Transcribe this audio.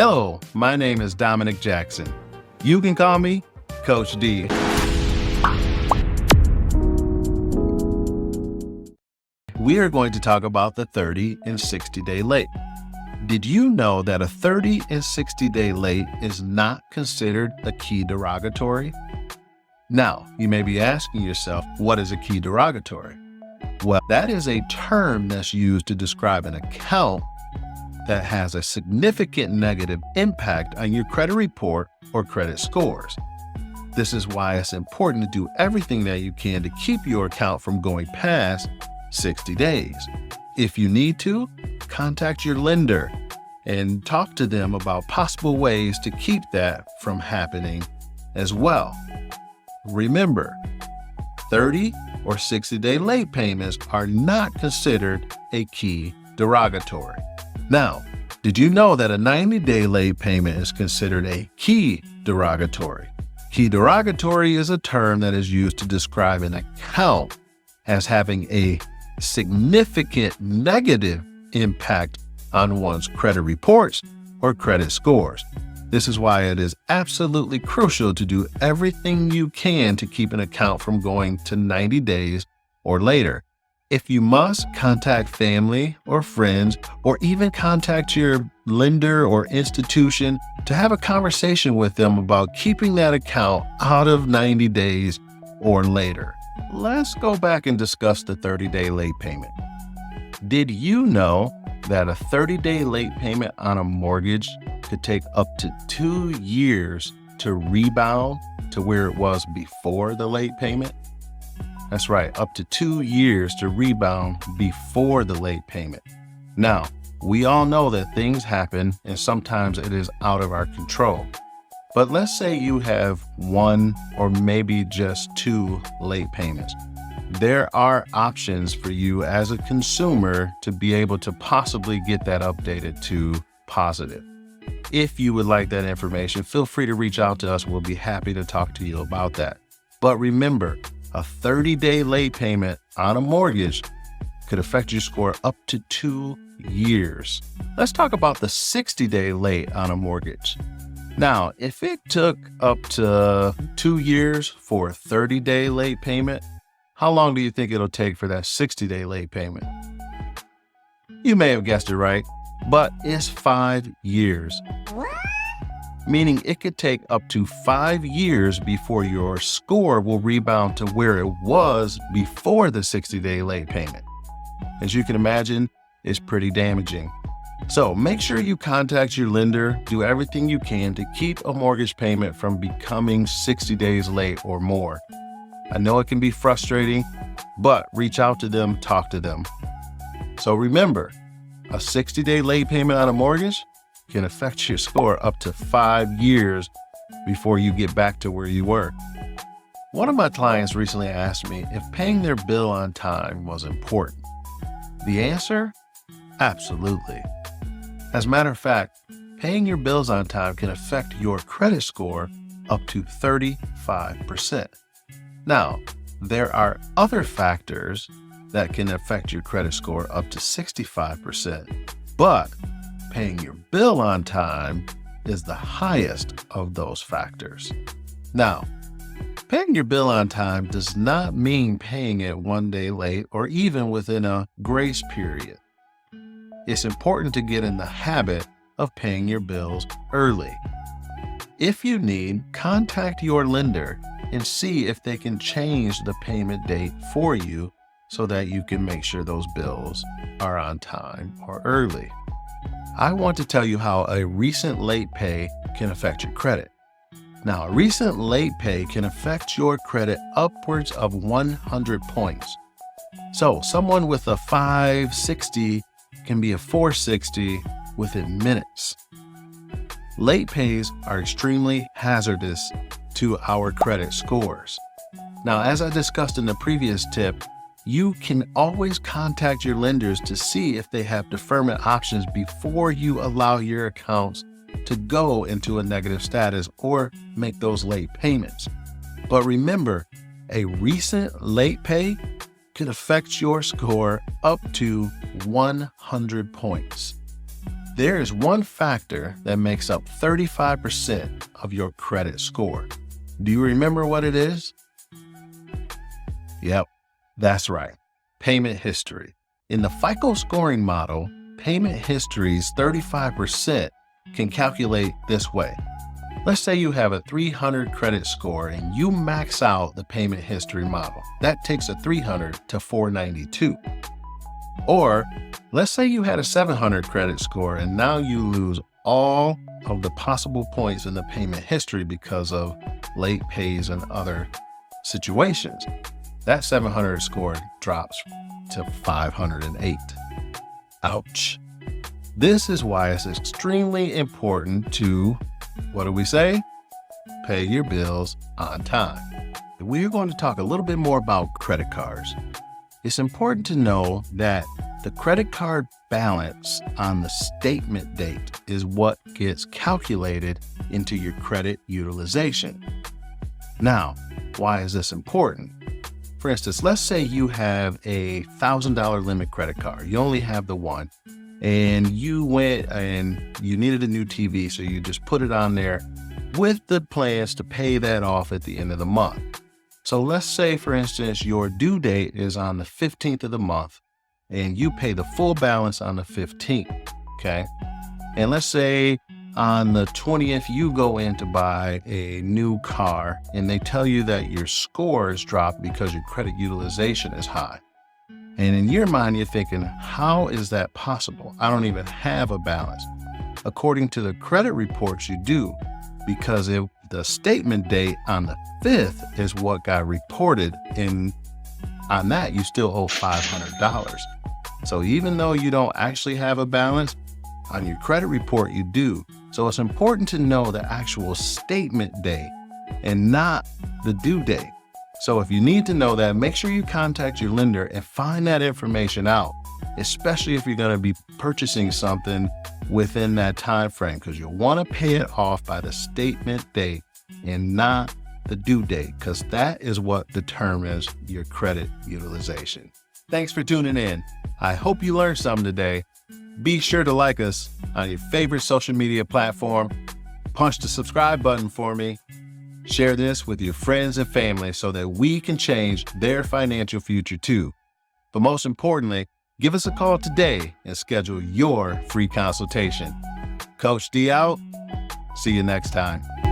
Hello, my name is Dominic Jackson. You can call me Coach D. We are going to talk about the 30 and 60-day late. Did you know that a 30 and 60-day late is not considered a key derogatory? Now, you may be asking yourself, what is a key derogatory? Well, that is a term that's used to describe an account that has a significant negative impact on your credit report or credit scores. This is why it's important to do everything that you can to keep your account from going past 60 days. If you need to, contact your lender and talk to them about possible ways to keep that from happening as well. Remember, 30 or 60-day late payments are not considered a key derogatory. Now, did you know that a 90-day late payment is considered a key derogatory? Key derogatory is a term that is used to describe an account as having a significant negative impact on one's credit reports or credit scores. This is why it is absolutely crucial to do everything you can to keep an account from going to 90 days or later. If you must, contact family or friends, or even contact your lender or institution to have a conversation with them about keeping that account out of 90 days or later. Let's go back and discuss the 30-day late payment. Did you know that a 30-day late payment on a mortgage could take up to 2 years to rebound to where it was before the late payment? That's right, up to 2 years to rebound before the late payment. Now, we all know that things happen and sometimes it is out of our control. But let's say you have one or maybe just 2 late payments. There are options for you as a consumer to be able to possibly get that updated to positive. If you would like that information, feel free to reach out to us. We'll be happy to talk to you about that. But remember, a 30-day late payment on a mortgage could affect your score up to 2 years. Let's talk about the 60-day late on a mortgage. Now, if it took up to 2 years for a 30-day late payment, how long do you think it'll take for that 60-day late payment? You may have guessed it right, but it's 5 years. Meaning it could take up to 5 years before your score will rebound to where it was before the 60-day late payment. As you can imagine, it's pretty damaging. So make sure you contact your lender, do everything you can to keep a mortgage payment from becoming 60 days late or more. I know it can be frustrating, but reach out to them, talk to them. So remember, a 60-day late payment on a mortgage can affect your score up to 5 years before you get back to where you were. One of my clients recently asked me if paying their bill on time was important. The answer? Absolutely. As a matter of fact, paying your bills on time can affect your credit score up to 35%. Now, there are other factors that can affect your credit score up to 65%, but paying your bill on time is the highest of those factors. Now, paying your bill on time does not mean paying it 1 day late or even within a grace period. It's important to get in the habit of paying your bills early. If you need, contact your lender and see if they can change the payment date for you so that you can make sure those bills are on time or early. I want to tell you how a recent late pay can affect your credit. Now, a recent late pay can affect your credit upwards of 100 points. So someone with a 560 can be a 460 within minutes. Late pays are extremely hazardous to our credit scores. Now, as I discussed in the previous tip, you can always contact your lenders to see if they have deferment options before you allow your accounts to go into a negative status or make those late payments. But remember, a recent late pay could affect your score up to 100 points. There is one factor that makes up 35% of your credit score. Do you remember what it is? Yep, that's right. Payment history. In the FICO scoring model, payment history's 35% can calculate this way. Let's say you have a 300 credit score and you max out the payment history model. That takes a 300 to 492. Or let's say you had a 700 credit score and now you lose all of the possible points in the payment history because of late pays and other situations. That 700 score drops to 508. Ouch. This is why it's extremely important to, what do we say? Pay your bills on time. We're going to talk a little bit more about credit cards. It's important to know that the credit card balance on the statement date is what gets calculated into your credit utilization. Now, why is this important? For instance, let's say you have a $1,000 limit credit card. You only have the one, and you went and you needed a new TV, so you just put it on there with the plans to pay that off at the end of the month. So let's say, for instance, your due date is on the 15th of the month, and you pay the full balance on the 15th, okay? And let's say on the 20th, you go in to buy a new car, and they tell you that your score is dropped because your credit utilization is high. And in your mind, you're thinking, how is that possible? I don't even have a balance. According to the credit reports, you do, because the statement date on the 5th is what got reported, and on that, you still owe $500. So even though you don't actually have a balance, on your credit report, you do. So it's important to know the actual statement date and not the due date. So if you need to know that, make sure you contact your lender and find that information out, especially if you're going to be purchasing something within that time frame, because you'll want to pay it off by the statement date and not the due date, because that is what determines your credit utilization. Thanks for tuning in. I hope you learned something today. Be sure to like us on your favorite social media platform. Punch the subscribe button for me. Share this with your friends and family so that we can change their financial future too. But most importantly, give us a call today and schedule your free consultation. Coach D out. See you next time.